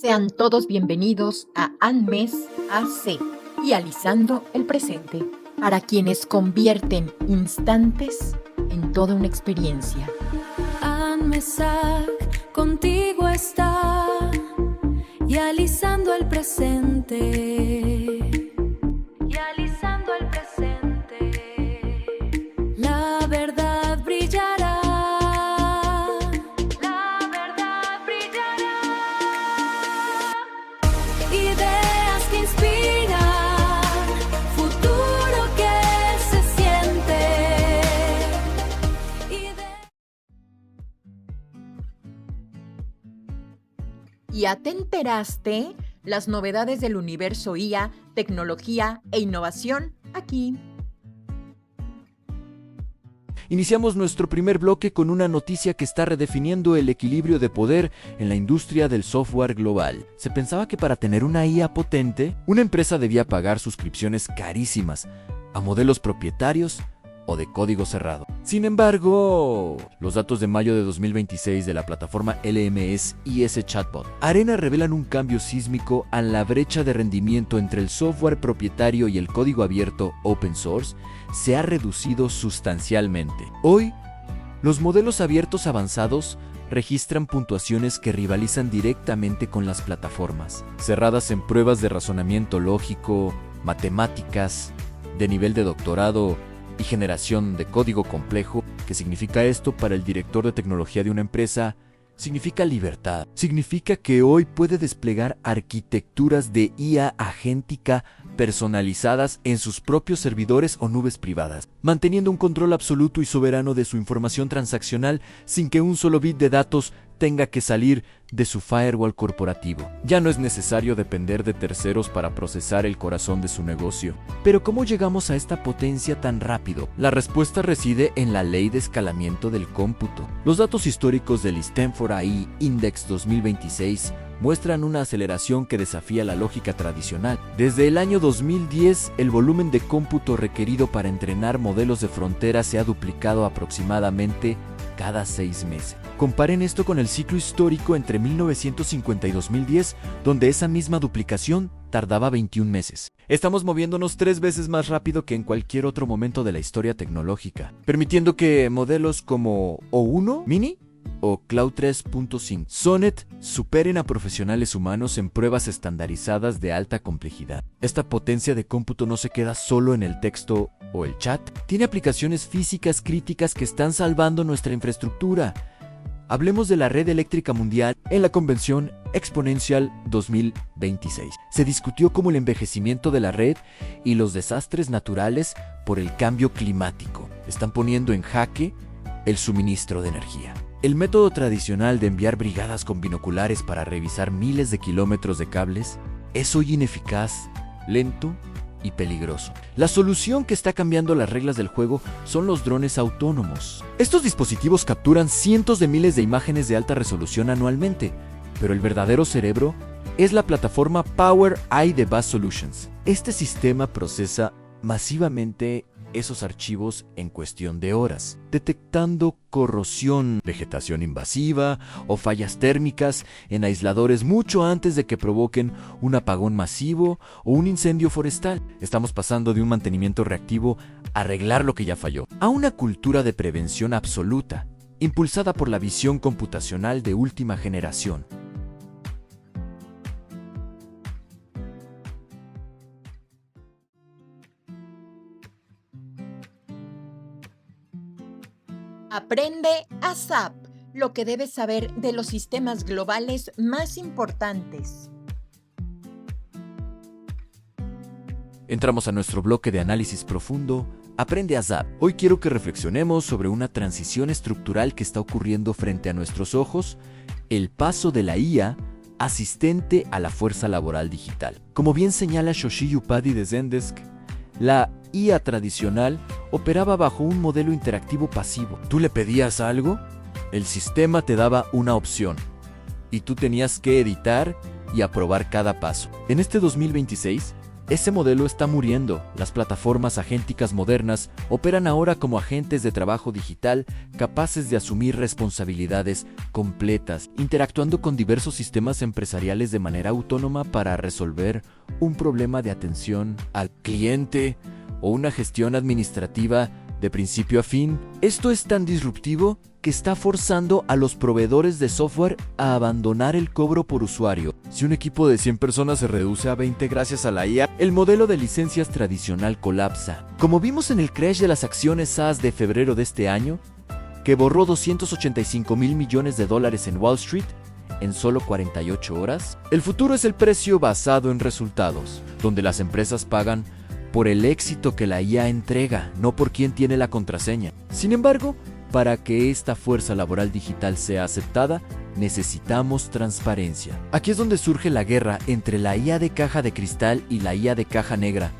Sean todos bienvenidos a Anmes AC y Alisando el Presente, para quienes convierten instantes en toda una experiencia. Anmesac contigo está y alisando el presente. Y alisando el presente. La verdad brillará. La verdad brillará. Ideas que inspiran, futuro que se siente. ¿Ya te enteraste? Las novedades del universo IA, tecnología e innovación aquí. Iniciamos nuestro primer bloque con una noticia que está redefiniendo el equilibrio de poder en la industria del software global. Se pensaba que para tener una IA potente, una empresa debía pagar suscripciones carísimas a modelos propietarios o de código cerrado. Sin embargo, los datos de mayo de 2026 de la plataforma LMS IS Chatbot Arena revelan un cambio sísmico a la brecha de rendimiento entre el software propietario y el código abierto open source se ha reducido sustancialmente. Hoy, los modelos abiertos avanzados registran puntuaciones que rivalizan directamente con las plataformas, cerradas en pruebas de razonamiento lógico, matemáticas, de nivel de doctorado y generación de código complejo. ¿Qué significa esto para el director de tecnología de una empresa? Significa libertad. Significa que hoy puede desplegar arquitecturas de IA agéntica personalizadas en sus propios servidores o nubes privadas, manteniendo un control absoluto y soberano de su información transaccional sin que un solo bit de datos tenga que salir de su firewall corporativo. Ya no es necesario depender de terceros para procesar el corazón de su negocio. Pero ¿cómo llegamos a esta potencia tan rápido? La respuesta reside en la ley de escalamiento del cómputo. Los datos históricos del Stanford AI Index 2026 muestran una aceleración que desafía la lógica tradicional. Desde el año 2010, el volumen de cómputo requerido para entrenar modelos de frontera se ha duplicado aproximadamente cada 6 meses. Comparen esto con el ciclo histórico entre 1950 y 2010, donde esa misma duplicación tardaba 21 meses. Estamos moviéndonos 3 veces más rápido que en cualquier otro momento de la historia tecnológica, permitiendo que modelos como O1 Mini o Cloud 3.5 Sonnet superen a profesionales humanos en pruebas estandarizadas de alta complejidad. Esta potencia de cómputo no se queda solo en el texto o el chat, tiene aplicaciones físicas críticas que están salvando nuestra infraestructura. Hablemos de la red eléctrica mundial. En la convención Exponential 2026 se discutió cómo el envejecimiento de la red y los desastres naturales por el cambio climático están poniendo en jaque el suministro de energía. El método tradicional de enviar brigadas con binoculares para revisar miles de kilómetros de cables es hoy ineficaz, lento y peligroso. La solución que está cambiando las reglas del juego son los drones autónomos. Estos dispositivos capturan cientos de miles de imágenes de alta resolución anualmente, pero el verdadero cerebro es la plataforma Power AI de Bass Solutions. Este sistema procesa masivamente esos archivos en cuestión de horas, detectando corrosión, vegetación invasiva o fallas térmicas en aisladores mucho antes de que provoquen un apagón masivo o un incendio forestal. Estamos pasando de un mantenimiento reactivo a arreglar lo que ya falló, a una cultura de prevención absoluta, impulsada por la visión computacional de última generación. Aprende ASAP, lo que debes saber de los sistemas globales más importantes. Entramos a nuestro bloque de análisis profundo. Aprende ASAP. Hoy quiero que reflexionemos sobre una transición estructural que está ocurriendo frente a nuestros ojos, el paso de la IA asistente a la fuerza laboral digital. Como bien señala Shoshi Upadi de Zendesk, la IA tradicional operaba bajo un modelo interactivo pasivo. Tú le pedías algo, el sistema te daba una opción y tú tenías que editar y aprobar cada paso. En este 2026, Ese modelo está muriendo. Las plataformas agénticas modernas operan ahora como agentes de trabajo digital capaces de asumir responsabilidades completas, interactuando con diversos sistemas empresariales de manera autónoma para resolver un problema de atención al cliente o una gestión administrativa de principio a fin. Esto es tan disruptivo que está forzando a los proveedores de software a abandonar el cobro por usuario. Si un equipo de 100 personas se reduce a 20 gracias a la IA, el modelo de licencias tradicional colapsa. Como vimos en el crash de las acciones SaaS de febrero de este año, que borró $285,000 millones en Wall Street en solo 48 horas, el futuro es el precio basado en resultados, donde las empresas pagan por el éxito que la IA entrega, no por quién tiene la contraseña. Sin embargo, para que esta fuerza laboral digital sea aceptada, necesitamos transparencia. Aquí es donde surge la guerra entre la IA de caja de cristal y la IA de caja negra.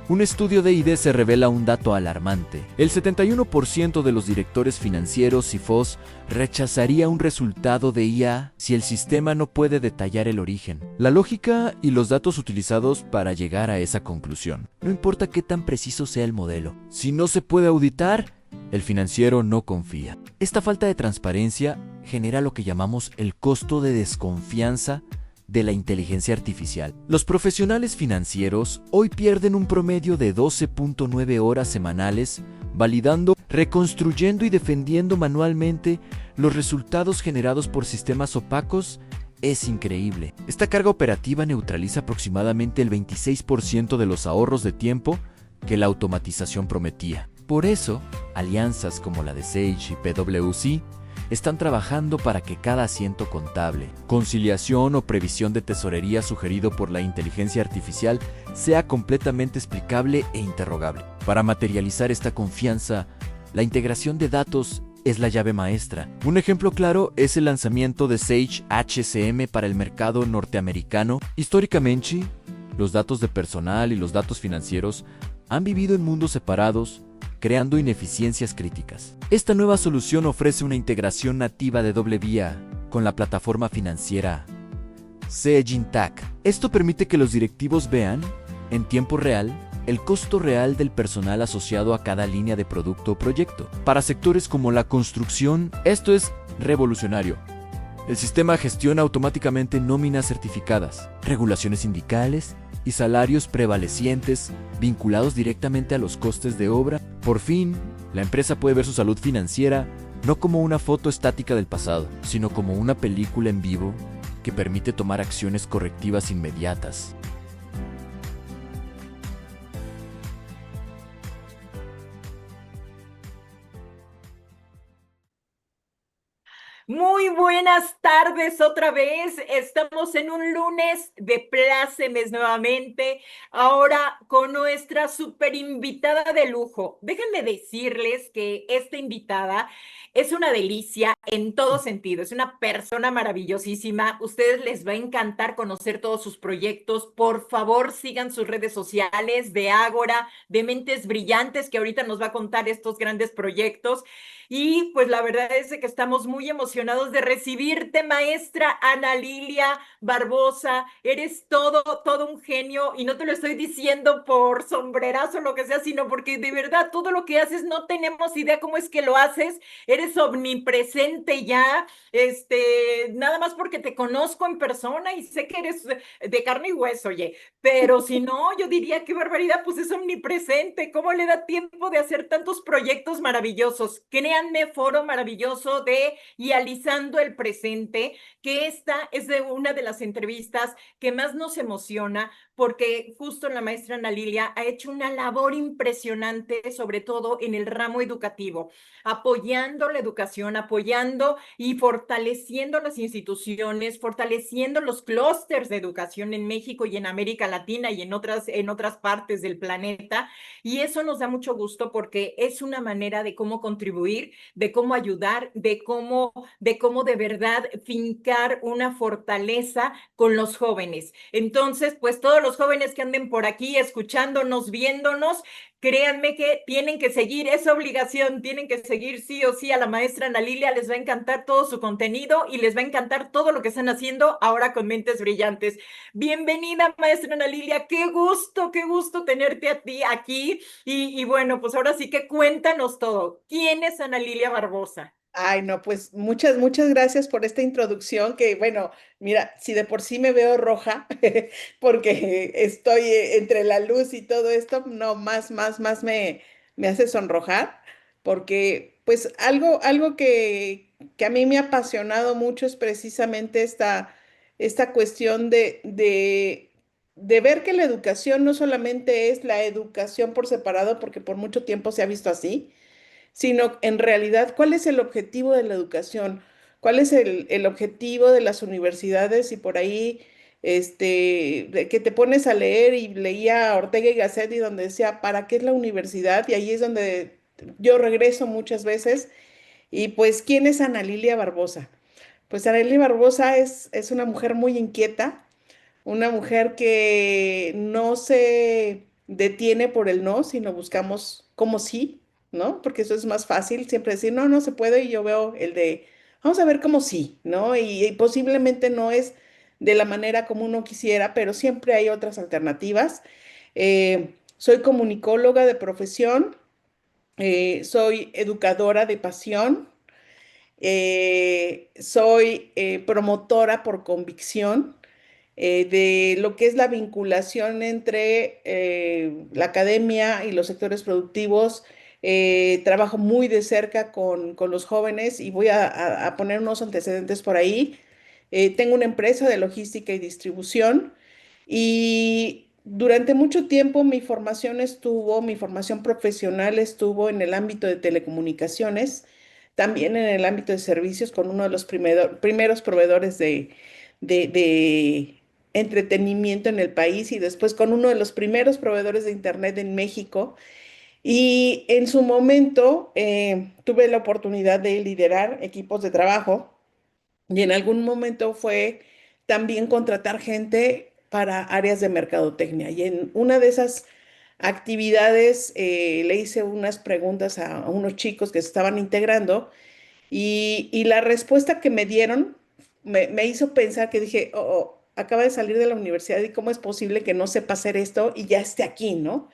Un estudio de IDC revela un dato alarmante. El 71% de los directores financieros CFOs rechazaría un resultado de IA si el sistema no puede detallar el origen, la lógica y los datos utilizados para llegar a esa conclusión. No importa qué tan preciso sea el modelo. Si no se puede auditar, el financiero no confía. Esta falta de transparencia genera lo que llamamos el costo de desconfianza de la inteligencia artificial. Los profesionales financieros hoy pierden un promedio de 12.9 horas semanales validando, reconstruyendo y defendiendo manualmente los resultados generados por sistemas opacos. Es increíble. Esta carga operativa neutraliza aproximadamente el 26% de los ahorros de tiempo que la automatización prometía. Por eso, alianzas como la de Sage y PwC están trabajando para que cada asiento contable, conciliación o previsión de tesorería sugerido por la inteligencia artificial sea completamente explicable e interrogable. Para materializar esta confianza, la integración de datos es la llave maestra. Un ejemplo claro es el lanzamiento de Sage HCM para el mercado norteamericano. Históricamente, los datos de personal y los datos financieros han vivido en mundos separados, creando ineficiencias críticas. Esta nueva solución ofrece una integración nativa de doble vía con la plataforma financiera Sage Intacct. Esto permite que los directivos vean, en tiempo real, el costo real del personal asociado a cada línea de producto o proyecto. Para sectores como la construcción, esto es revolucionario. El sistema gestiona automáticamente nóminas certificadas, regulaciones sindicales y salarios prevalecientes vinculados directamente a los costes de obra. Por fin, la empresa puede ver su salud financiera no como una foto estática del pasado, sino como una película en vivo que permite tomar acciones correctivas inmediatas. Muy buenas tardes otra vez. Estamos en un lunes de plácemes nuevamente, ahora con nuestra super invitada de lujo. Déjenme decirles que esta invitada es una delicia en todo sentido. Es una persona maravillosísima. Ustedes les va a encantar conocer todos sus proyectos. Por favor, sigan sus redes sociales de Ágora, de Mentes Brillantes, que ahorita nos va a contar estos grandes proyectos. Y pues la verdad es que estamos muy emocionados de recibirte, maestra Ana Lilia Barbosa. Eres todo un genio, y no te lo estoy diciendo por sombrerazo o lo que sea, sino porque de verdad todo lo que haces no tenemos idea cómo es que lo haces. Eres omnipresente ya, nada más porque te conozco en persona y sé que eres de carne y hueso, oye, pero si no, yo diría qué barbaridad, pues es omnipresente. ¿Cómo le da tiempo de hacer tantos proyectos maravillosos? Créanme, foro maravilloso de Idealizando el Presente, que esta es de una de las entrevistas que más nos emociona, porque justo la maestra Ana Lilia ha hecho una labor impresionante, sobre todo en el ramo educativo, apoyando la educación, apoyando y fortaleciendo las instituciones, fortaleciendo los clústeres de educación en México y en América Latina y en otras partes del planeta. Y eso nos da mucho gusto porque es una manera de cómo contribuir, de cómo ayudar, de cómo de verdad fincar una fortaleza con los jóvenes. Entonces, pues todos los jóvenes que anden por aquí escuchándonos, viéndonos, créanme que tienen que seguir, es obligación, tienen que seguir sí o sí a la maestra Ana Lilia, les va a encantar todo su contenido y les va a encantar todo lo que están haciendo ahora con Mentes Brillantes. Bienvenida, maestra Ana Lilia, qué gusto tenerte a ti aquí y bueno, pues ahora sí que cuéntanos todo. ¿Quién es Ana Lilia Barbosa? Ay, no, pues muchas gracias por esta introducción que, bueno, mira, si de por sí me veo roja, porque estoy entre la luz y todo esto, no, más me hace sonrojar, porque pues algo que a mí me ha apasionado mucho es precisamente esta cuestión de ver que la educación no solamente es la educación por separado, porque por mucho tiempo se ha visto así, sino en realidad cuál es el objetivo de la educación, cuál es el objetivo de las universidades y por ahí, de que te pones a leer y leía a Ortega y Gasset y donde decía, ¿para qué es la universidad? Y ahí es donde yo regreso muchas veces y pues, ¿quién es Ana Lilia Barbosa? Pues Ana Lilia Barbosa es una mujer muy inquieta, una mujer que no se detiene por el no, sino buscamos cómo sí, ¿no? Porque eso es más fácil, siempre decir, no, no se puede, y yo veo el de, vamos a ver cómo sí, ¿no? Y posiblemente no es de la manera como uno quisiera, pero siempre hay otras alternativas. Soy comunicóloga de profesión, soy educadora de pasión, soy promotora por convicción de lo que es la vinculación entre la academia y los sectores productivos. Trabajo muy de cerca con los jóvenes y voy a poner unos antecedentes por ahí. Tengo una empresa de logística y distribución y durante mucho tiempo mi formación profesional estuvo en el ámbito de telecomunicaciones, también en el ámbito de servicios con uno de los primeros proveedores de entretenimiento en el país y después con uno de los primeros proveedores de Internet en México. Y en su momento tuve la oportunidad de liderar equipos de trabajo y en algún momento fue también contratar gente para áreas de mercadotecnia. Y en una de esas actividades le hice unas preguntas a unos chicos que se estaban integrando y la respuesta que me dieron me hizo pensar que dije, acaba de salir de la universidad y cómo es posible que no sepa hacer esto y ya esté aquí, ¿no?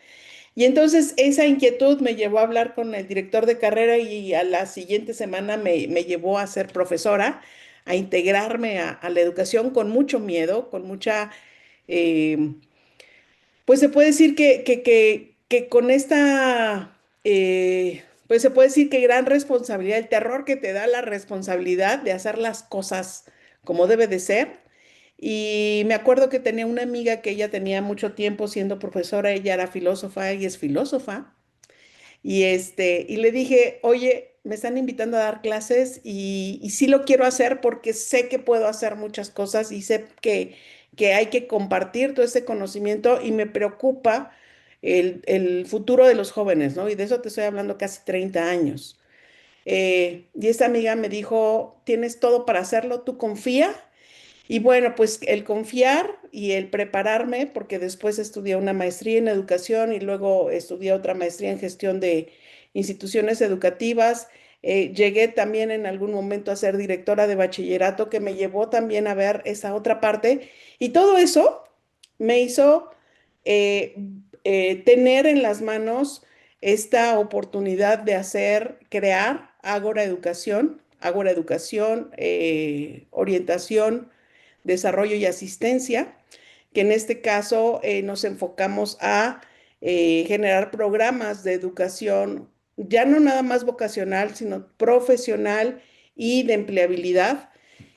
Y entonces esa inquietud me llevó a hablar con el director de carrera y a la siguiente semana me llevó a ser profesora, a integrarme a la educación con mucho miedo, con mucha, eh, pues se puede decir que con esta, pues se puede decir que gran responsabilidad, el terror que te da la responsabilidad de hacer las cosas como debe de ser. Y me acuerdo que tenía una amiga que ella tenía mucho tiempo siendo profesora, ella era filósofa y es filósofa. Y le dije, oye, me están invitando a dar clases y sí lo quiero hacer porque sé que puedo hacer muchas cosas y sé que hay que compartir todo ese conocimiento y me preocupa el futuro de los jóvenes, ¿no? Y de eso te estoy hablando casi 30 años. Y esta amiga me dijo, tienes todo para hacerlo, tú confía. Y bueno, pues el confiar y el prepararme, porque después estudié una maestría en educación y luego estudié otra maestría en gestión de instituciones educativas. Llegué también en algún momento a ser directora de bachillerato, que me llevó también a ver esa otra parte. Y todo eso me hizo eh, tener en las manos esta oportunidad de crear Ágora Educación, orientación, desarrollo y asistencia, que en este caso nos enfocamos a generar programas de educación, ya no nada más vocacional, sino profesional y de empleabilidad.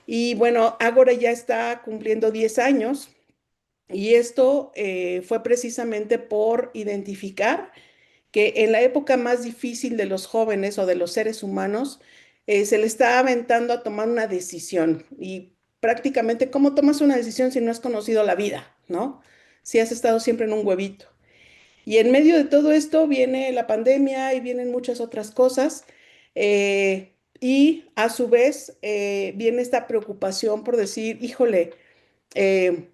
Y bueno, Ágora ya está cumpliendo 10 años y esto fue precisamente por identificar que en la época más difícil de los jóvenes o de los seres humanos, se le está aventando a tomar una decisión. Y prácticamente, ¿cómo tomas una decisión si no has conocido la vida, ¿no? Si has estado siempre en un huevito. Y en medio de todo esto viene la pandemia y vienen muchas otras cosas. Y a su vez viene esta preocupación por decir, híjole, eh,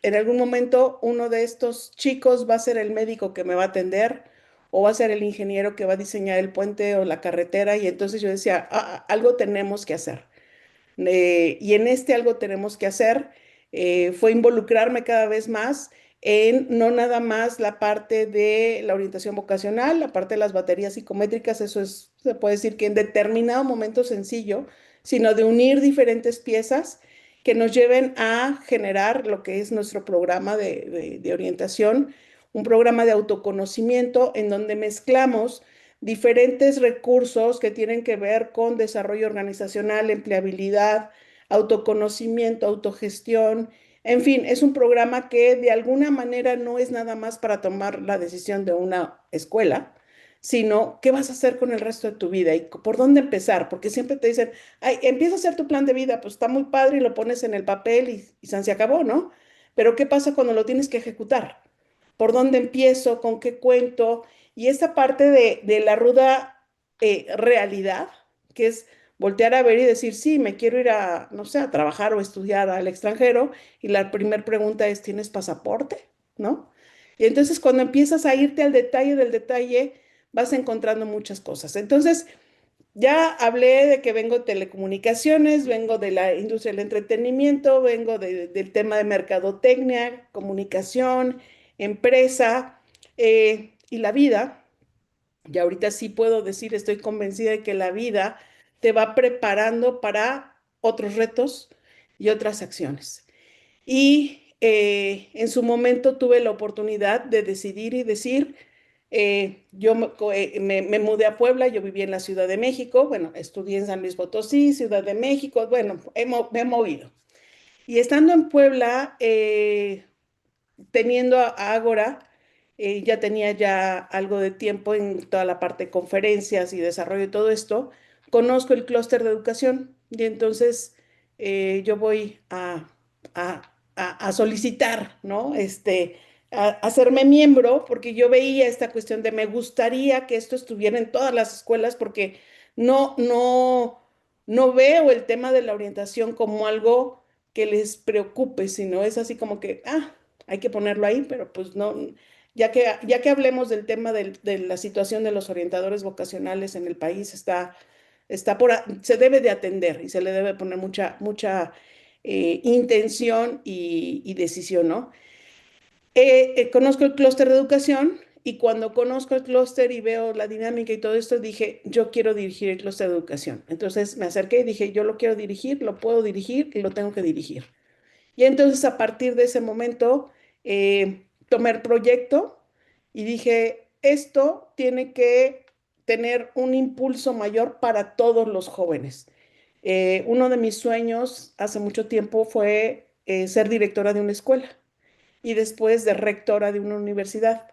en algún momento uno de estos chicos va a ser el médico que me va a atender o va a ser el ingeniero que va a diseñar el puente o la carretera. Y entonces yo decía, algo tenemos que hacer. Y en este algo tenemos que hacer fue involucrarme cada vez más en no nada más la parte de la orientación vocacional, la parte de las baterías psicométricas, eso es, se puede decir que en determinado momento sencillo, sino de unir diferentes piezas que nos lleven a generar lo que es nuestro programa de orientación, un programa de autoconocimiento en donde mezclamos diferentes recursos que tienen que ver con desarrollo organizacional, empleabilidad, autoconocimiento, autogestión. En fin, es un programa que de alguna manera no es nada más para tomar la decisión de una escuela, sino qué vas a hacer con el resto de tu vida y por dónde empezar, porque siempre te dicen, ay, empieza a hacer tu plan de vida, pues está muy padre y lo pones en el papel y se acabó, ¿no? Pero ¿qué pasa cuando lo tienes que ejecutar? ¿Por dónde empiezo? ¿Con qué cuento? Y esta parte de la ruda realidad, que es voltear a ver y decir, sí, me quiero ir a, no sé, a trabajar o estudiar al extranjero. Y la primera pregunta es, ¿tienes pasaporte? ¿No? Y entonces cuando empiezas a irte al detalle del detalle, vas encontrando muchas cosas. Entonces, ya hablé de que vengo de telecomunicaciones, vengo de la industria del entretenimiento, vengo del tema de mercadotecnia, comunicación, empresa y la vida. Y ahorita sí puedo decir, estoy convencida de que la vida te va preparando para otros retos y otras acciones. Y en su momento tuve la oportunidad de decidir y decir, yo me mudé a Puebla, yo viví en la Ciudad de México, bueno, estudié en San Luis Potosí, Ciudad de México, bueno, me he movido. Y estando en Puebla, teniendo a Ágora, ya tenía ya algo de tiempo en toda la parte de conferencias y desarrollo de todo esto, conozco el clúster de educación y entonces yo voy a solicitar, ¿no? A hacerme miembro porque yo veía esta cuestión de me gustaría que esto estuviera en todas las escuelas porque no, no, no veo el tema de la orientación como algo que les preocupe, sino es así como que, hay que ponerlo ahí, pero pues no, ya que hablemos del tema de la situación de los orientadores vocacionales en el país, se debe de atender y se le debe poner mucha intención y decisión, ¿no? Conozco el clúster de educación y cuando conozco el clúster y veo la dinámica y todo esto, dije, yo quiero dirigir el clúster de educación. Entonces me acerqué y dije, yo lo quiero dirigir, lo puedo dirigir y lo tengo que dirigir. Y entonces a partir de ese momento tomé el proyecto y dije, esto tiene que tener un impulso mayor para todos los jóvenes. Uno de mis sueños hace mucho tiempo fue ser directora de una escuela y después de rectora de una universidad.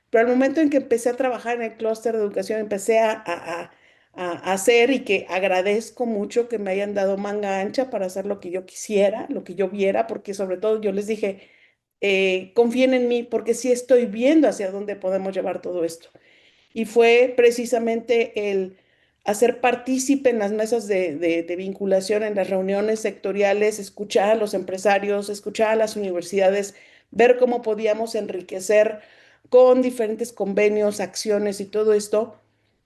Pero al momento en que empecé a trabajar en el clúster de educación, empecé a hacer y que agradezco mucho que me hayan dado manga ancha para hacer lo que yo quisiera, lo que yo viera, porque sobre todo yo les dije, confíen en mí porque sí estoy viendo hacia dónde podemos llevar todo esto. Y fue precisamente el hacer partícipe en las mesas de vinculación, en las reuniones sectoriales, escuchar a los empresarios, escuchar a las universidades, ver cómo podíamos enriquecer con diferentes convenios, acciones y todo esto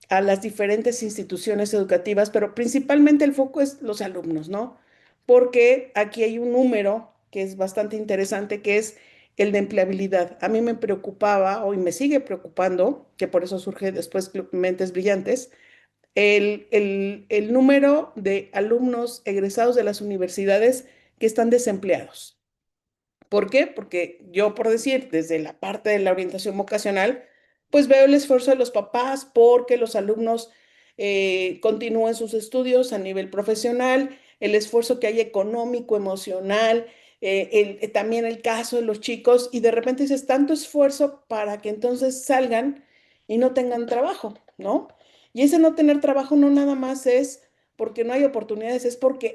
a las diferentes instituciones educativas, pero principalmente el foco es los alumnos, ¿no? Porque aquí hay un número que es bastante interesante, que es el de empleabilidad. A mí me preocupaba, hoy me sigue preocupando, que por eso surge después Club Mentes Brillantes, el número de alumnos egresados de las universidades que están desempleados. ¿Por qué? Porque yo, por decir, desde la parte de la orientación vocacional, pues veo el esfuerzo de los papás porque los alumnos continúen sus estudios a nivel profesional, el esfuerzo que hay económico, emocional, también el caso de los chicos, y de repente dices tanto esfuerzo para que entonces salgan y no tengan trabajo, ¿no? Y ese no tener trabajo no nada más es porque no hay oportunidades, es porque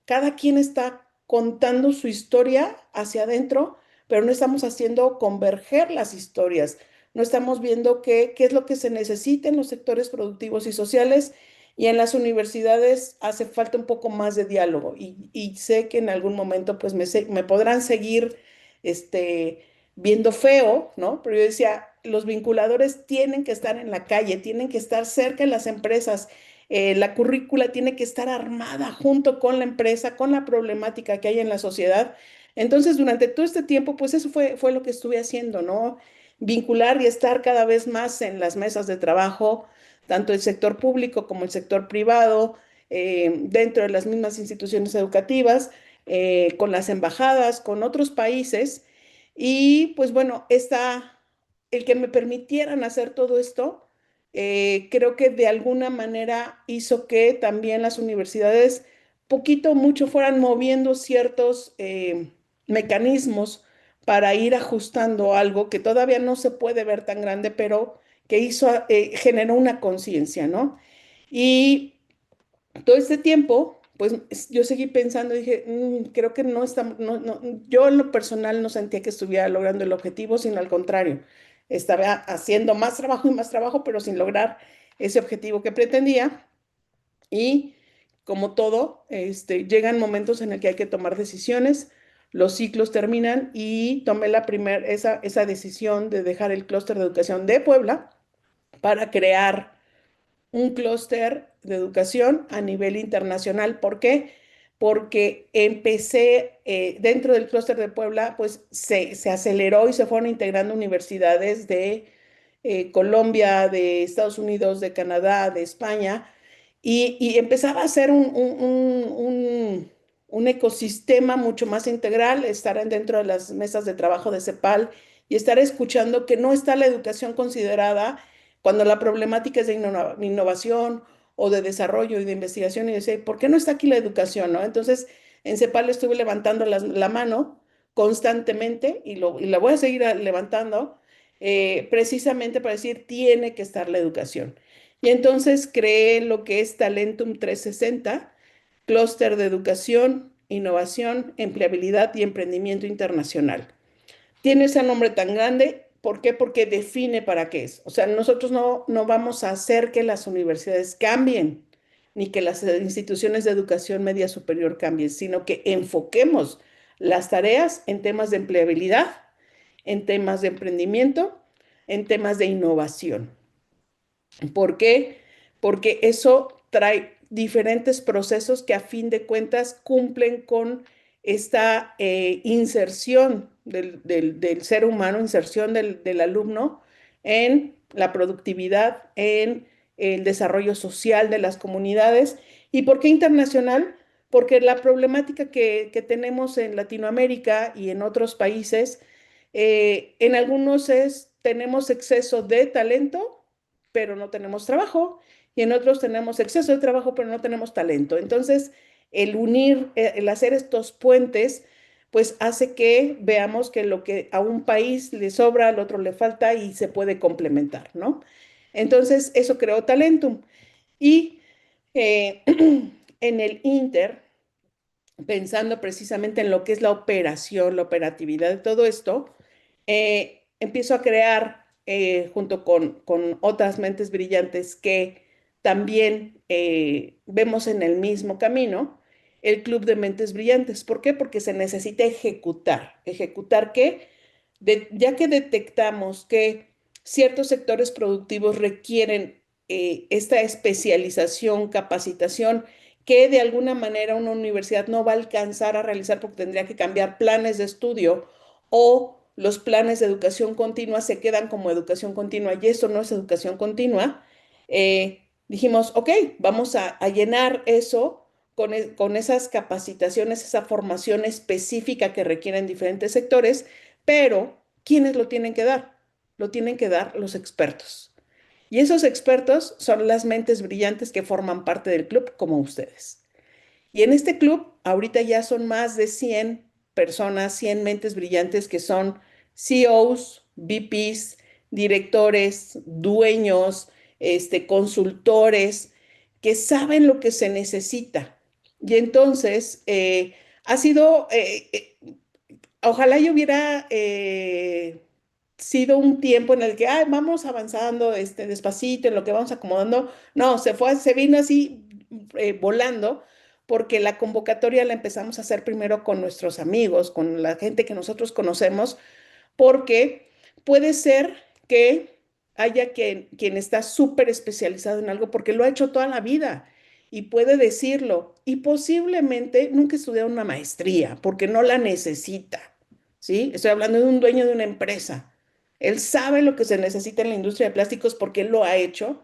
cada quien está contando su historia hacia adentro, pero no estamos haciendo converger las historias, no estamos viendo qué es lo que se necesita en los sectores productivos y sociales Y en las universidades hace falta un poco más de diálogo y sé que en algún momento pues me podrán seguir este, viendo feo, ¿no? Pero yo decía, los vinculadores tienen que estar en la calle, tienen que estar cerca de las empresas, la currícula tiene que estar armada junto con la empresa, con la problemática que hay en la sociedad. Entonces, durante todo este tiempo, pues eso fue lo que estuve haciendo, ¿no? Vincular y estar cada vez más en las mesas de trabajo, tanto el sector público como el sector privado, dentro de las mismas instituciones educativas, con las embajadas, con otros países. Y pues bueno, el que me permitieran hacer todo esto, creo que de alguna manera hizo que también las universidades poquito o mucho fueran moviendo ciertos mecanismos para ir ajustando algo que todavía no se puede ver tan grande, pero que generó una conciencia, ¿no? Y todo este tiempo, pues yo seguí pensando, dije, creo que no estamos, yo en lo personal no sentía que estuviera logrando el objetivo, sino al contrario, estaba haciendo más trabajo y más trabajo, pero sin lograr ese objetivo que pretendía. Y como todo, llegan momentos en el que hay que tomar decisiones, los ciclos terminan y tomé esa decisión de dejar el clúster de educación de Puebla para crear un clúster de educación a nivel internacional. ¿Por qué? Porque empecé dentro del clúster de Puebla, pues se aceleró y se fueron integrando universidades de Colombia, de Estados Unidos, de Canadá, de España, y empezaba a ser un ecosistema mucho más integral, estar dentro de las mesas de trabajo de CEPAL y estar escuchando que no está la educación considerada cuando la problemática es de innovación o de desarrollo y de investigación, y decir, ¿por qué no está aquí la educación, no? Entonces, en CEPAL estuve levantando la mano constantemente y la voy a seguir levantando, precisamente para decir, tiene que estar la educación. Y entonces creé lo que es Talentum 360, clúster de educación, innovación, empleabilidad y emprendimiento internacional. Tiene ese nombre tan grande, ¿por qué? Porque define para qué es. O sea, nosotros no vamos a hacer que las universidades cambien, ni que las instituciones de educación media superior cambien, sino que enfoquemos las tareas en temas de empleabilidad, en temas de emprendimiento, en temas de innovación. ¿Por qué? Porque eso trae diferentes procesos que a fin de cuentas cumplen con esta inserción del ser humano, inserción del alumno en la productividad, en el desarrollo social de las comunidades. ¿Y por qué internacional? Porque la problemática que tenemos en Latinoamérica y en otros países, en algunos tenemos exceso de talento, pero no tenemos trabajo, y en otros tenemos exceso de trabajo, pero no tenemos talento. Entonces, el hacer estos puentes, pues hace que veamos que lo que a un país le sobra, al otro le falta y se puede complementar, ¿no? Entonces, eso creó Talentum. Y en el Inter, pensando precisamente en lo que es la operación, la operatividad de todo esto, empiezo a crear, junto con otras mentes brillantes que también vemos en el mismo camino, el Club de Mentes Brillantes. ¿Por qué? Porque se necesita ejecutar. ¿Ejecutar qué? Ya que detectamos que ciertos sectores productivos requieren esta especialización, capacitación, que de alguna manera una universidad no va a alcanzar a realizar porque tendría que cambiar planes de estudio, o los planes de educación continua se quedan como educación continua y eso no es educación continua. Dijimos, ok, vamos a llenar eso con esas capacitaciones, esa formación específica que requieren diferentes sectores, pero ¿quiénes lo tienen que dar? Lo tienen que dar los expertos. Y esos expertos son las mentes brillantes que forman parte del club, como ustedes. Y en este club, ahorita ya son más de 100 personas, 100 mentes brillantes que son CEOs, VPs, directores, dueños, consultores, que saben lo que se necesita. Y entonces, ha sido, ojalá yo hubiera sido un tiempo en el que, ay, vamos avanzando despacito, en lo que vamos acomodando. No, se vino así volando, porque la convocatoria la empezamos a hacer primero con nuestros amigos, con la gente que nosotros conocemos, porque puede ser que haya quien está súper especializado en algo porque lo ha hecho toda la vida y puede decirlo y posiblemente nunca estudió una maestría porque no la necesita, ¿sí? Estoy hablando de un dueño de una empresa. Él sabe lo que se necesita en la industria de plásticos porque él lo ha hecho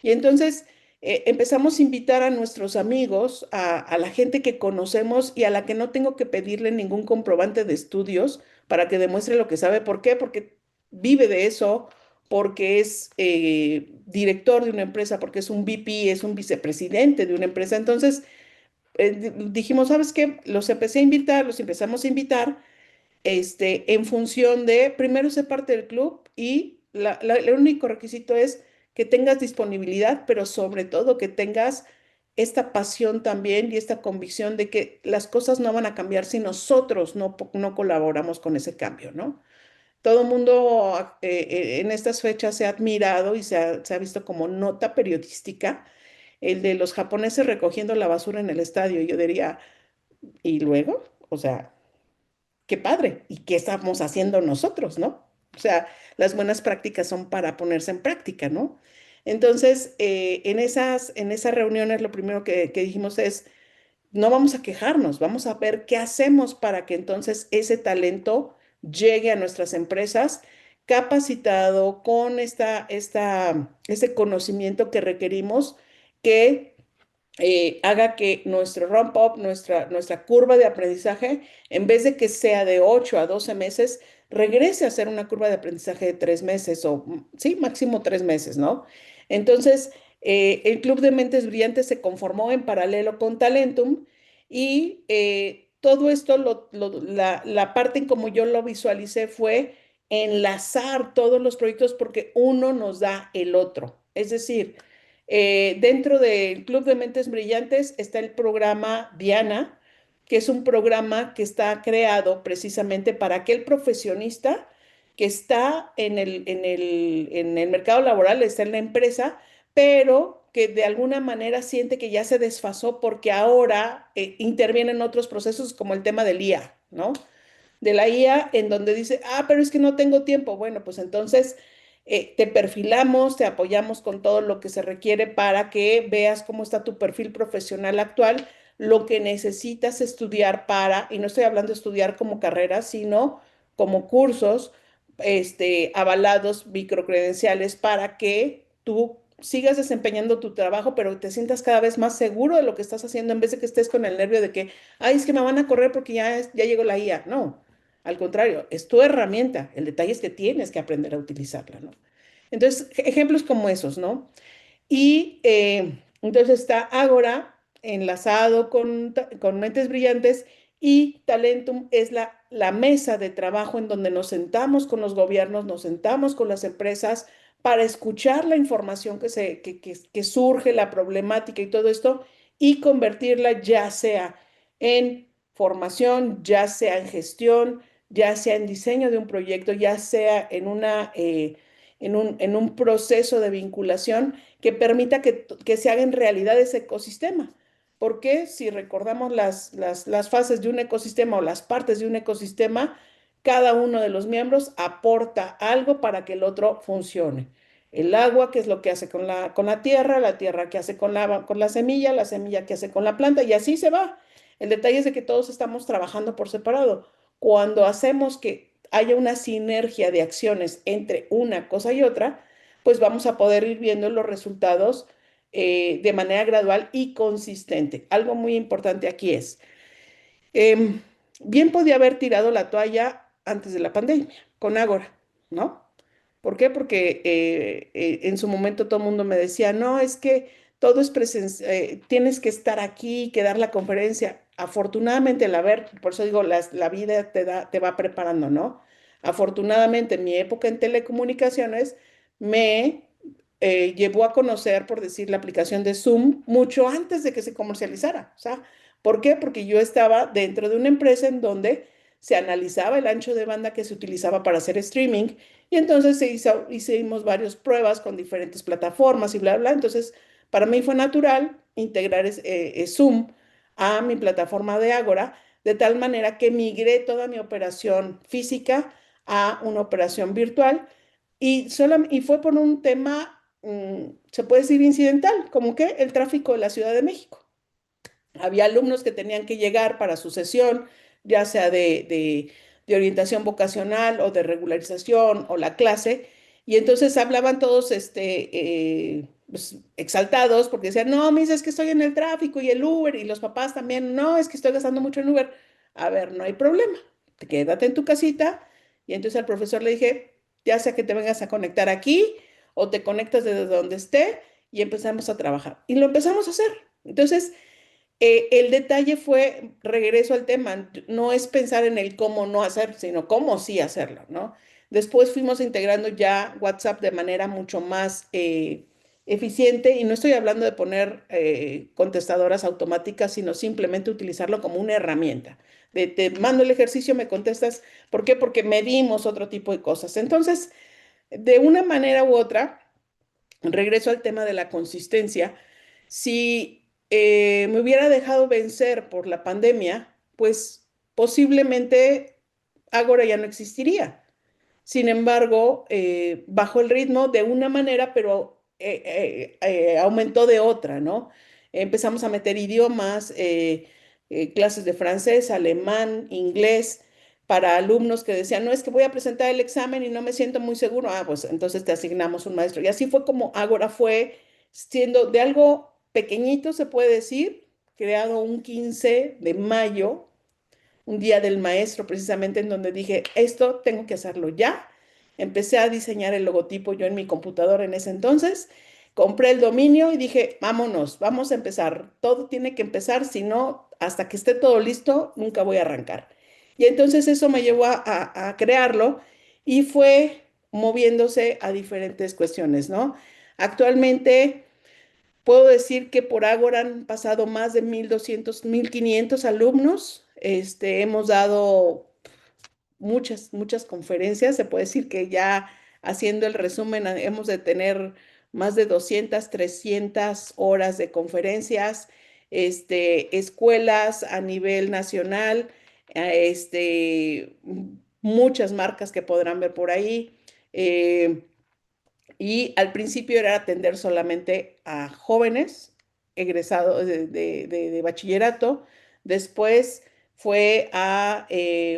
y entonces empezamos a invitar a nuestros amigos, a la gente que conocemos y a la que no tengo que pedirle ningún comprobante de estudios para que demuestre lo que sabe. ¿Por qué? Porque vive de eso, porque es director de una empresa, porque es un VP, es un vicepresidente de una empresa. Entonces dijimos, ¿sabes qué? Los empezamos a invitar en función de, primero, ser parte del club y el único requisito es que tengas disponibilidad, pero sobre todo que tengas esta pasión también y esta convicción de que las cosas no van a cambiar si nosotros no colaboramos con ese cambio, ¿no? Todo el mundo en estas fechas se ha admirado y se ha visto como nota periodística el de los japoneses recogiendo la basura en el estadio. Y yo diría, ¿y luego? O sea, qué padre. ¿Y qué estamos haciendo nosotros, no? O sea, las buenas prácticas son para ponerse en práctica, ¿no? Entonces, en esas reuniones lo primero que dijimos es, no vamos a quejarnos, vamos a ver qué hacemos para que entonces ese talento llegue a nuestras empresas capacitado con ese conocimiento que requerimos que haga que nuestro ramp-up, nuestra curva de aprendizaje, en vez de que sea de 8 a 12 meses, regrese a ser una curva de aprendizaje de 3 meses o, sí, máximo 3 meses, ¿no? Entonces, el Club de Mentes Brillantes se conformó en paralelo con Talentum y todo esto, la parte en como yo lo visualicé fue enlazar todos los proyectos porque uno nos da el otro. Es decir, dentro del Club de Mentes Brillantes está el programa Diana, que es un programa que está creado precisamente para aquel profesionista que está en el mercado laboral, está en la empresa, pero que de alguna manera siente que ya se desfasó porque ahora intervienen otros procesos como el tema del IA, ¿no? De la IA en donde dice, pero es que no tengo tiempo. Bueno, pues entonces te perfilamos, te apoyamos con todo lo que se requiere para que veas cómo está tu perfil profesional actual, lo que necesitas estudiar y no estoy hablando de estudiar como carrera, sino como cursos avalados, microcredenciales, para que tú sigas desempeñando tu trabajo, pero te sientas cada vez más seguro de lo que estás haciendo en vez de que estés con el nervio de que, ay, es que me van a correr porque ya llegó la IA. No, al contrario, es tu herramienta. El detalle es que tienes que aprender a utilizarla, ¿no? Entonces, ejemplos como esos, ¿no? Y entonces está Ágora enlazado con Mentes Brillantes y Talentum es la mesa de trabajo en donde nos sentamos con los gobiernos, nos sentamos con las empresas para escuchar la información que surge, la problemática y todo esto, y convertirla ya sea en formación, ya sea en gestión, ya sea en diseño de un proyecto, ya sea en un proceso de vinculación que permita que se haga en realidad ese ecosistema. Porque si recordamos las fases de un ecosistema o las partes de un ecosistema, cada uno de los miembros aporta algo para que el otro funcione. El agua, que es lo que hace con la tierra que hace con la semilla que hace con la planta, y así se va. El detalle es de que todos estamos trabajando por separado. Cuando hacemos que haya una sinergia de acciones entre una cosa y otra, pues vamos a poder ir viendo los resultados de manera gradual y consistente. Algo muy importante aquí es, em, bien podía haber tirado la toalla antes de la pandemia, con Ágora, ¿no? ¿Por qué? Porque en su momento todo el mundo me decía, no, es que todo es presencial, tienes que estar aquí, que dar la conferencia. Afortunadamente, por eso digo, la vida te va preparando, ¿no? Afortunadamente, mi época en telecomunicaciones me llevó a conocer, por decir, la aplicación de Zoom mucho antes de que se comercializara. O sea, ¿por qué? Porque yo estaba dentro de una empresa en donde se analizaba el ancho de banda que se utilizaba para hacer streaming y entonces hicimos varias pruebas con diferentes plataformas y bla, bla. Entonces, para mí fue natural integrar Zoom a mi plataforma de Agora, de tal manera que migré toda mi operación física a una operación virtual y fue por un tema, se puede decir incidental, como que el tráfico de la Ciudad de México. Había alumnos que tenían que llegar para su sesión, ya sea de orientación vocacional o de regularización o la clase, y entonces hablaban todos pues, exaltados porque decían, no, mis, es que estoy en el tráfico y el Uber, y los papás también, no, es que estoy gastando mucho en Uber. A ver, no hay problema, quédate en tu casita. Y entonces al profesor le dije, ya sea que te vengas a conectar aquí o te conectas desde donde esté y empezamos a trabajar. Y lo empezamos a hacer. Entonces, el detalle fue, regreso al tema, no es pensar en el cómo no hacer, sino cómo sí hacerlo, ¿no? Después fuimos integrando ya WhatsApp de manera mucho más eficiente y no estoy hablando de poner contestadoras automáticas, sino simplemente utilizarlo como una herramienta. Te mando el ejercicio, me contestas. ¿Por qué? Porque medimos otro tipo de cosas. Entonces, de una manera u otra, regreso al tema de la consistencia. Si me hubiera dejado vencer por la pandemia, pues posiblemente Agora ya no existiría. Sin embargo, bajó el ritmo de una manera, pero aumentó de otra, ¿no? Empezamos a meter idiomas, clases de francés, alemán, inglés, para alumnos que decían, no, es que voy a presentar el examen y no me siento muy seguro. Ah, pues entonces te asignamos un maestro. Y así fue como Ágora fue siendo de algo pequeñito, se puede decir, creado un 15 de mayo, un día del maestro precisamente en donde dije, esto tengo que hacerlo ya. Empecé a diseñar el logotipo yo en mi computadora en ese entonces, compré el dominio y dije, vámonos, vamos a empezar. Todo tiene que empezar, si no, hasta que esté todo listo, nunca voy a arrancar. Y entonces eso me llevó a crearlo y fue moviéndose a diferentes cuestiones, ¿no? Actualmente puedo decir que por Ágora han pasado más de 1,200, 1,500 alumnos. Hemos dado muchas conferencias. Se puede decir que ya haciendo el resumen, hemos de tener más de 200, 300 horas de conferencias, escuelas a nivel nacional, muchas marcas que podrán ver por ahí. Y al principio era atender solamente a jóvenes egresados de bachillerato. Después fue a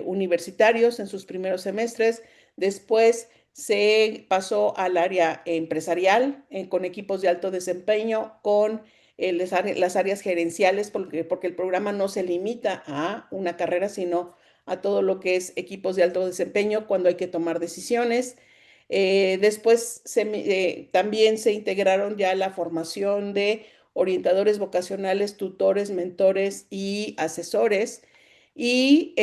universitarios en sus primeros semestres. Después se pasó al área empresarial con equipos de alto desempeño, con las áreas gerenciales, porque el programa no se limita a una carrera, sino a todo lo que es equipos de alto desempeño cuando hay que tomar decisiones. Después también se integraron ya la formación de orientadores vocacionales, tutores, mentores y asesores. Y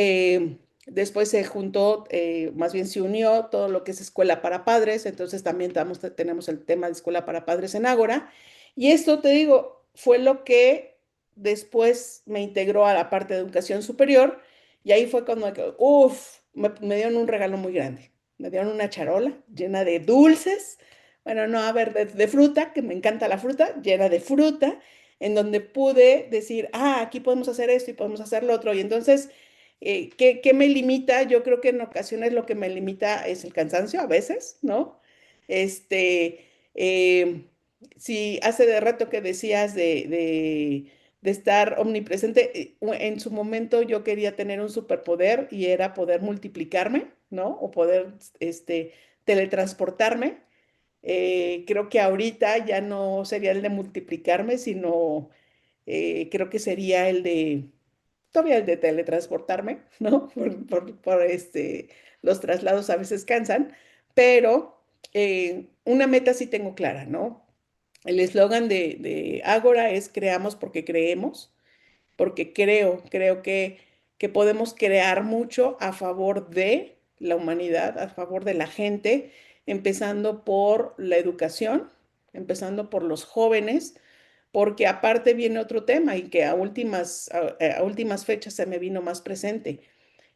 después se juntó, más bien se unió todo lo que es escuela para padres. Entonces también tenemos el tema de escuela para padres en Ágora. Y esto, te digo, fue lo que después me integró a la parte de educación superior. Y ahí fue cuando, uff, me dieron un regalo muy grande. Me dieron una charola llena de dulces, bueno, no, a ver, de fruta, que me encanta la fruta, llena de fruta, en donde pude decir, ah, aquí podemos hacer esto y podemos hacer lo otro. Y entonces, ¿qué me limita? Yo creo que en ocasiones lo que me limita es el cansancio, a veces, ¿no? Este, eh, si hace de rato que decías de estar omnipresente, en su momento yo quería tener un superpoder y era poder multiplicarme, ¿no? O poder, teletransportarme. Creo que ahorita ya no sería el de multiplicarme, sino creo que sería todavía el de teletransportarme, ¿no? Por los traslados a veces cansan, pero una meta sí tengo clara, ¿no? El eslogan de Ágora es creamos porque creemos, porque creo que podemos crear mucho a favor de la humanidad, a favor de la gente, empezando por la educación, empezando por los jóvenes, porque aparte viene otro tema y que a últimas fechas se me vino más presente.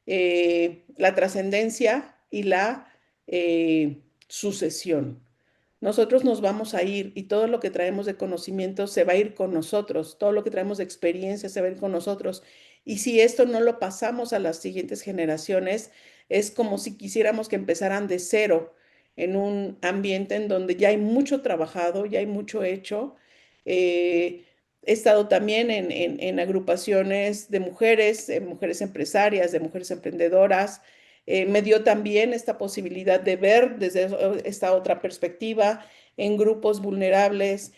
la trascendencia y la sucesión. Nosotros nos vamos a ir y todo lo que traemos de conocimiento se va a ir con nosotros, todo lo que traemos de experiencia se va a ir con nosotros. Y si esto no lo pasamos a las siguientes generaciones, es como si quisiéramos que empezaran de cero en un ambiente en donde ya hay mucho trabajado, ya hay mucho hecho. Eh, He estado también en agrupaciones de mujeres empresarias, de mujeres emprendedoras. Me dio también esta posibilidad de ver desde esta otra perspectiva en grupos vulnerables.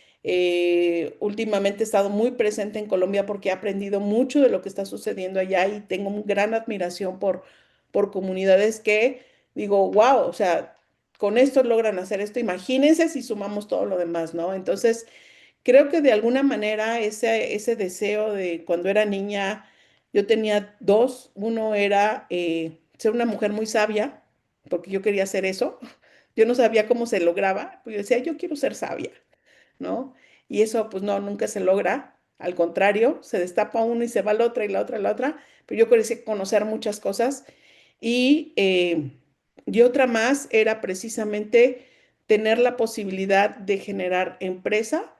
Últimamente he estado muy presente en Colombia porque he aprendido mucho de lo que está sucediendo allá y tengo una gran admiración por comunidades que digo, wow, o sea, con esto logran hacer esto. Imagínense si sumamos todo lo demás, ¿no? Entonces, creo que de alguna manera ese deseo de cuando era niña, yo tenía dos. Uno era ser una mujer muy sabia, porque yo quería hacer eso. Yo no sabía cómo se lograba, pues yo decía, yo quiero ser sabia, ¿no? Y eso pues no, nunca se logra. Al contrario, se destapa uno y se va la otra y la otra y la otra. Pero yo quería conocer muchas cosas. Y otra más era precisamente tener la posibilidad de generar empresa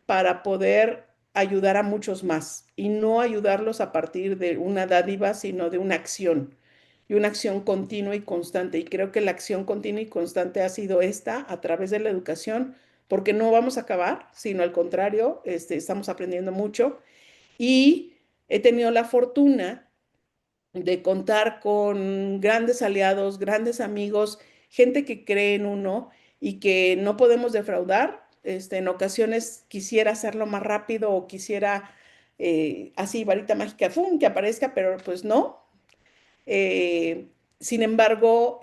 para poder ayudar a muchos más y no ayudarlos a partir de una dádiva, sino de una acción y una acción continua y constante. Y creo que la acción continua y constante ha sido esta a través de la educación, porque no vamos a acabar, sino al contrario, estamos aprendiendo mucho y he tenido la fortuna de contar con grandes aliados, grandes amigos, gente que cree en uno y que no podemos defraudar. En ocasiones quisiera hacerlo más rápido o quisiera así, varita mágica, ¡fum!, que aparezca, pero pues no. Sin embargo,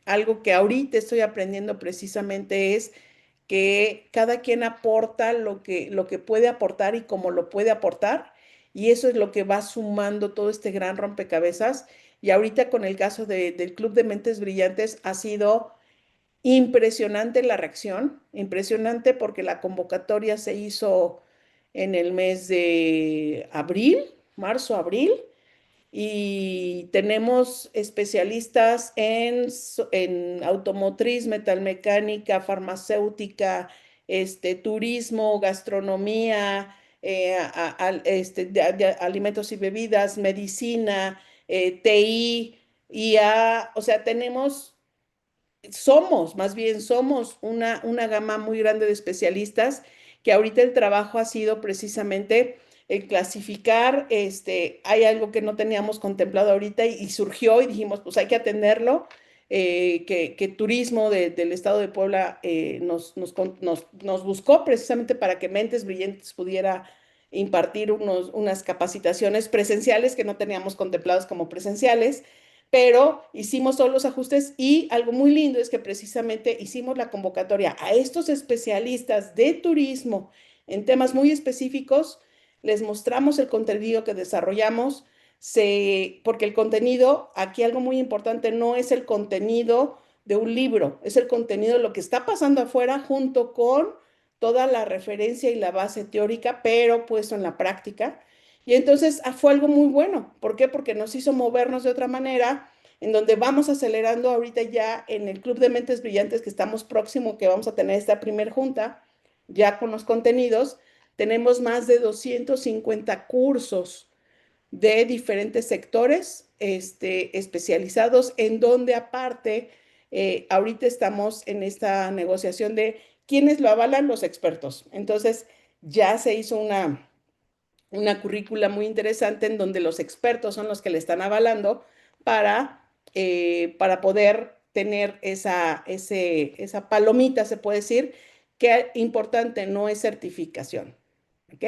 algo que ahorita estoy aprendiendo precisamente es que cada quien aporta lo que puede aportar y cómo lo puede aportar, y eso es lo que va sumando todo este gran rompecabezas. Y ahorita con el caso del Club de Mentes Brillantes ha sido impresionante la reacción, impresionante porque la convocatoria se hizo en el mes de abril, marzo, abril, y tenemos especialistas en automotriz, metalmecánica, farmacéutica, turismo, gastronomía, de alimentos y bebidas, medicina, TI, IA. O sea, más bien somos una gama muy grande de especialistas que ahorita el trabajo ha sido precisamente el clasificar. Hay algo que no teníamos contemplado ahorita y surgió y dijimos, pues hay que atenderlo. Que Turismo del Estado de Puebla nos buscó precisamente para que Mentes Brillantes pudiera impartir unas capacitaciones presenciales que no teníamos contempladas como presenciales, pero hicimos todos los ajustes y algo muy lindo es que precisamente hicimos la convocatoria a estos especialistas de turismo en temas muy específicos. Les mostramos el contenido que desarrollamos, porque el contenido, aquí algo muy importante, no es el contenido de un libro, es el contenido de lo que está pasando afuera junto con toda la referencia y la base teórica, pero puesto en la práctica. Y entonces fue algo muy bueno. ¿Por qué? Porque nos hizo movernos de otra manera, en donde vamos acelerando ahorita ya en el Club de Mentes Brillantes que estamos próximo, que vamos a tener esta primer junta, ya con los contenidos. Tenemos más de 250 cursos de diferentes sectores especializados, en donde aparte, ahorita estamos en esta negociación de quiénes lo avalan, los expertos. Entonces, ya se hizo una currícula muy interesante en donde los expertos son los que le están avalando para poder tener esa palomita, se puede decir, que importante no es certificación, ¿ok?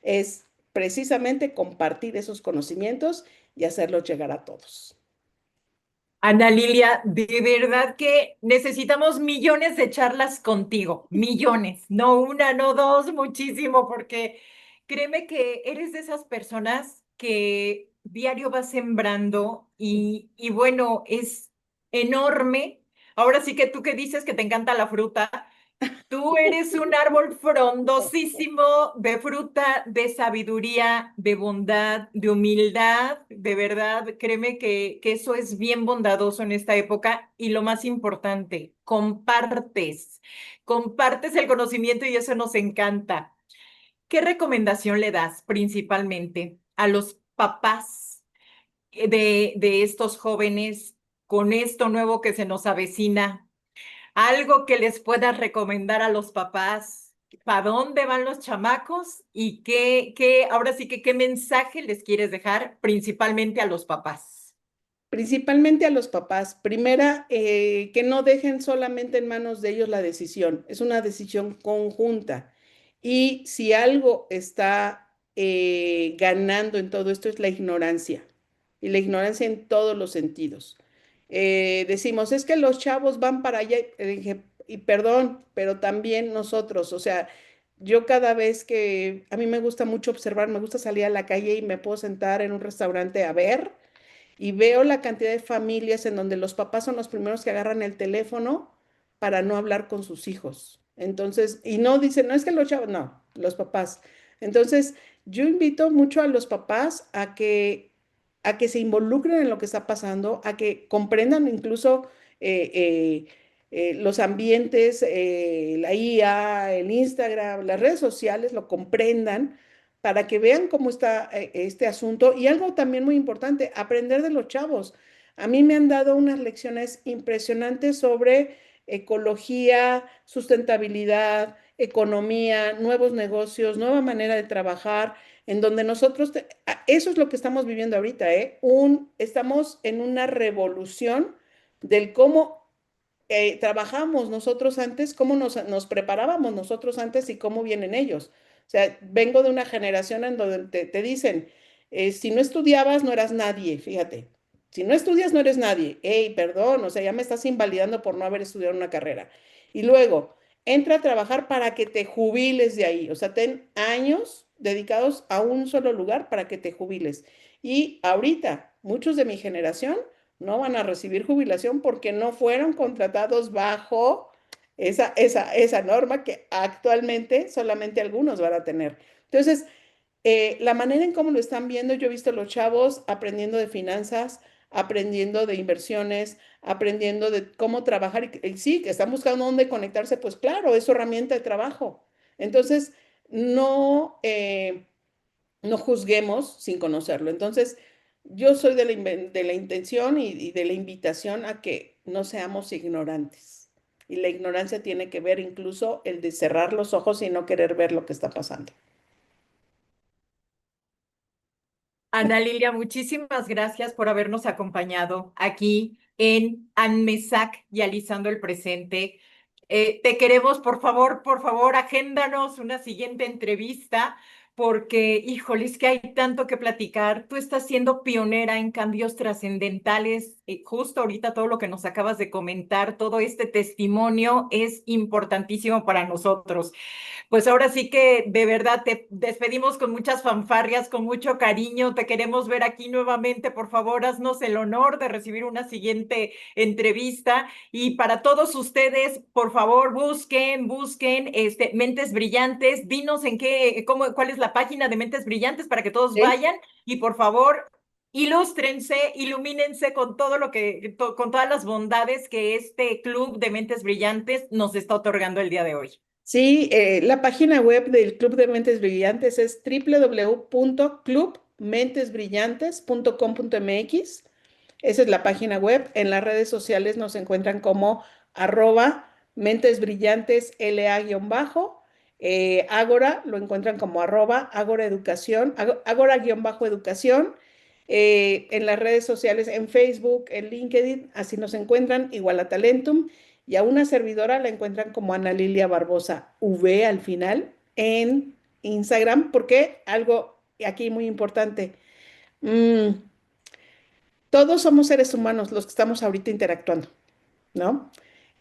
Es precisamente compartir esos conocimientos y hacerlos llegar a todos. Ana Lilia, de verdad que necesitamos millones de charlas contigo, millones, no una, no dos, muchísimo, porque créeme que eres de esas personas que diario vas sembrando y bueno, es enorme. Ahora sí que tú que dices que te encanta la fruta, Tú eres un árbol frondosísimo de fruta, de sabiduría, de bondad, de humildad. De verdad, créeme que eso es bien bondadoso en esta época. Y lo más importante, compartes el conocimiento y eso nos encanta. ¿Qué recomendación le das principalmente a los papás de estos jóvenes con esto nuevo que se nos avecina? Algo que les puedas recomendar a los papás, ¿para dónde van los chamacos? Y ahora sí que qué mensaje les quieres dejar principalmente a los papás. Principalmente a los papás. Primera, que no dejen solamente en manos de ellos la decisión. Es una decisión conjunta. Y si algo está ganando en todo esto es la ignorancia. Y la ignorancia en todos los sentidos. Decimos, es que los chavos van para allá. Y perdón, pero también nosotros. O sea, yo cada vez que a mí me gusta mucho observar, me gusta salir a la calle y me puedo sentar en un restaurante a ver y veo la cantidad de familias en donde los papás son los primeros que agarran el teléfono para no hablar con sus hijos. Entonces, y no dicen, no es que los chavos, no, los papás. Entonces, yo invito mucho a los papás a que se involucren en lo que está pasando, a que comprendan incluso eh, eh, los ambientes, la IA, el Instagram, las redes sociales, lo comprendan para que vean cómo está este asunto. Y algo también muy importante, aprender de los chavos. A mí me han dado unas lecciones impresionantes sobre ecología, sustentabilidad, economía, nuevos negocios, nueva manera de trabajar, en donde nosotros, eso es lo que estamos viviendo ahorita, ¿eh? Estamos en una revolución del cómo trabajamos nosotros antes, cómo nos preparábamos nosotros antes y cómo vienen ellos. O sea, vengo de una generación en donde te dicen, si no estudiabas no eras nadie, fíjate. Si no estudias no eres nadie. Hey, perdón, o sea, ya me estás invalidando por no haber estudiado una carrera. Y luego, entra a trabajar para que te jubiles de ahí. O sea, ten años dedicados a un solo lugar para que te jubiles. Y ahorita, muchos de mi generación no van a recibir jubilación porque no fueron contratados bajo esa norma que actualmente solamente algunos van a tener. Entonces, la manera en cómo lo están viendo, yo he visto a los chavos aprendiendo de finanzas, aprendiendo de inversiones, aprendiendo de cómo trabajar y sí, que están buscando dónde conectarse, pues claro, es su herramienta de trabajo. Entonces, no, no juzguemos sin conocerlo. Entonces, yo soy de la intención y de la invitación a que no seamos ignorantes. Y la ignorancia tiene que ver incluso el de cerrar los ojos y no querer ver lo que está pasando. Ana Lilia, muchísimas gracias por habernos acompañado aquí en ANMESAC y Alisando el Presente. Te queremos, por favor, agéndanos una siguiente entrevista porque, híjole, es que hay tanto que platicar. Tú estás siendo pionera en cambios trascendentales. Justo ahorita todo lo que nos acabas de comentar, todo este testimonio es importantísimo para nosotros. Pues ahora sí que de verdad te despedimos con muchas fanfarrias, con mucho cariño. Te queremos ver aquí nuevamente. Por favor, haznos el honor de recibir una siguiente entrevista. Y para todos ustedes, por favor, busquen Mentes Brillantes. Dinos en cuál es la página de Mentes Brillantes para que todos ¿Sí? vayan y por favor, ilústrense, ilumínense con todo con todas las bondades que este club de Mentes Brillantes nos está otorgando el día de hoy. Sí, la página web del Club de Mentes Brillantes es www.clubmentesbrillantes.com.mx. Esa es la página web. En las redes sociales nos encuentran como @mentesbrillantesla_. Ágora lo encuentran como @Ágora Educación, Ágora-Educación. En las redes sociales, en Facebook, en LinkedIn, así nos encuentran, igual a Talentum. Y a una servidora la encuentran como Ana Lilia Barbosa V al final en Instagram, porque algo aquí muy importante. mm, todos somos seres humanos los que estamos ahorita interactuando, ¿no?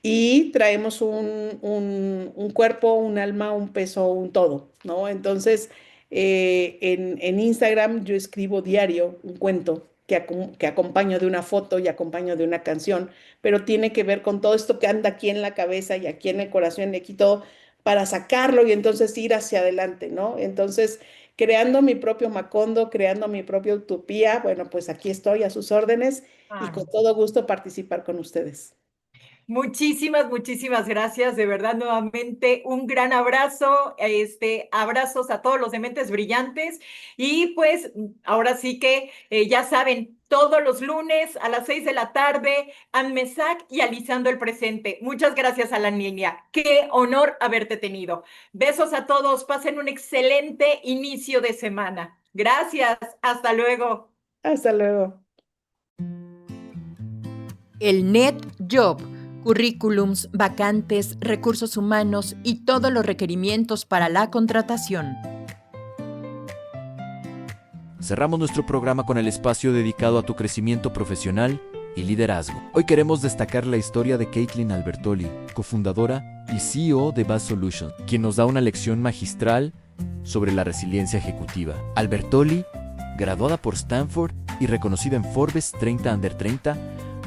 Y traemos un cuerpo, un alma, un peso, un todo, ¿no? Entonces, en Instagram yo escribo diario un cuento que acompaño de una foto y acompaño de una canción, pero tiene que ver con todo esto que anda aquí en la cabeza y aquí en el corazón y aquí todo para sacarlo y entonces ir hacia adelante, ¿no? Entonces, creando mi propio Macondo, creando mi propia utopía, bueno, pues aquí estoy a sus órdenes y Ay, con todo gusto participar con ustedes. muchísimas, muchísimas gracias. De verdad, nuevamente, un gran abrazo. Abrazos a todos los dementes brillantes. Y pues, ahora sí que ya saben, todos los lunes a las 6 de la tarde, Anmesac y Alisando el Presente. Muchas gracias a la niña. Qué honor haberte tenido. Besos a todos. Pasen un excelente inicio de semana. Gracias. Hasta luego. Hasta luego. El NetJob, currículums, vacantes, recursos humanos y todos los requerimientos para la contratación. Cerramos nuestro programa con el espacio dedicado a tu crecimiento profesional y liderazgo. Hoy queremos destacar la historia de Caitlin Albertoli, cofundadora y CEO de Bass Solutions, quien nos da una lección magistral sobre la resiliencia ejecutiva. Albertoli, graduada por Stanford y reconocida en Forbes 30 Under 30,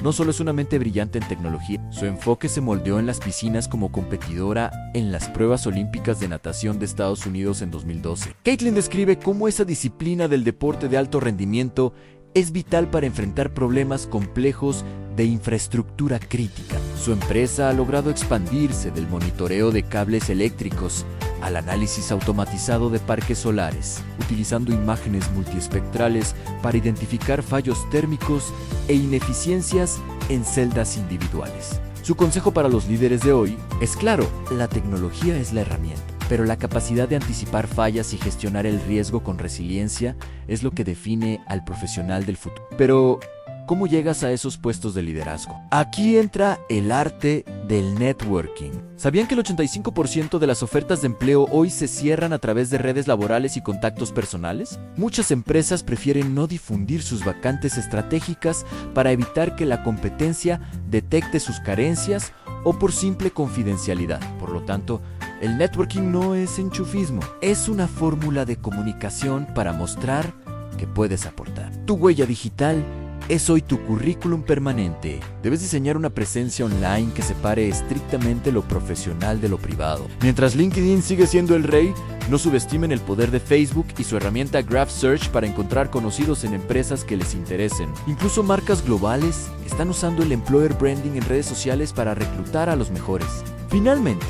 no solo es una mente brillante en tecnología, su enfoque se moldeó en las piscinas como competidora en las pruebas olímpicas de natación de Estados Unidos en 2012. Caitlin describe cómo esa disciplina del deporte de alto rendimiento es vital para enfrentar problemas complejos de infraestructura crítica. Su empresa ha logrado expandirse del monitoreo de cables eléctricos al análisis automatizado de parques solares, utilizando imágenes multiespectrales para identificar fallos térmicos e ineficiencias en celdas individuales. Su consejo para los líderes de hoy es claro: la tecnología es la herramienta, pero la capacidad de anticipar fallas y gestionar el riesgo con resiliencia es lo que define al profesional del futuro. Pero, ¿cómo llegas a esos puestos de liderazgo? Aquí entra el arte del networking. ¿Sabían que el 85% de las ofertas de empleo hoy se cierran a través de redes laborales y contactos personales? Muchas empresas prefieren no difundir sus vacantes estratégicas para evitar que la competencia detecte sus carencias o por simple confidencialidad. Por lo tanto, el networking no es enchufismo, es una fórmula de comunicación para mostrar que puedes aportar. Tu huella digital es hoy tu currículum permanente. Debes diseñar una presencia online que separe estrictamente lo profesional de lo privado. Mientras LinkedIn sigue siendo el rey, no subestimen el poder de Facebook y su herramienta Graph Search para encontrar conocidos en empresas que les interesen. Incluso marcas globales están usando el employer branding en redes sociales para reclutar a los mejores. Finalmente,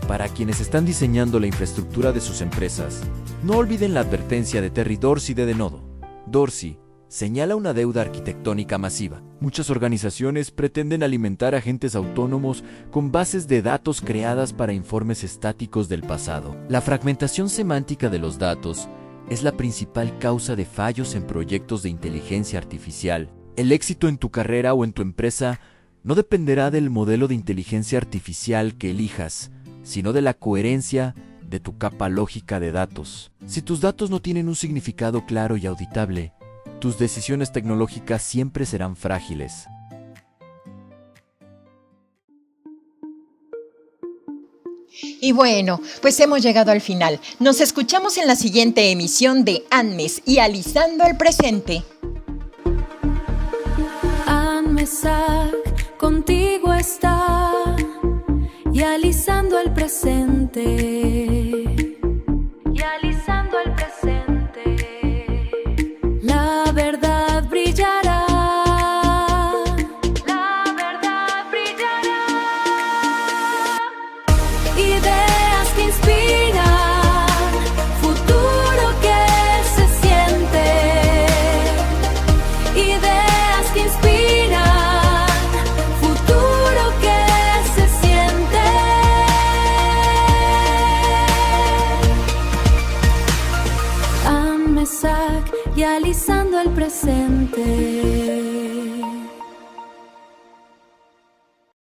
para quienes están diseñando la infraestructura de sus empresas, no olviden la advertencia de Terry Dorsey de Denodo. Dorsey señala una deuda arquitectónica masiva. Muchas organizaciones pretenden alimentar agentes autónomos con bases de datos creadas para informes estáticos del pasado. La fragmentación semántica de los datos es la principal causa de fallos en proyectos de inteligencia artificial. El éxito en tu carrera o en tu empresa no dependerá del modelo de inteligencia artificial que elijas, sino de la coherencia de tu capa lógica de datos. Si tus datos no tienen un significado claro y auditable, tus decisiones tecnológicas siempre serán frágiles. Y bueno, pues hemos llegado al final. Nos escuchamos en la siguiente emisión de Anmes y Alisando el Presente. Anmesac contigo está y alisando el presente. Y alisando el presente. La verdad brillará. La verdad brillará. Ideas que inspiran, futuro que se siente. Ideas que inspiran, futuro que se siente. Anmesac y alisando el presente.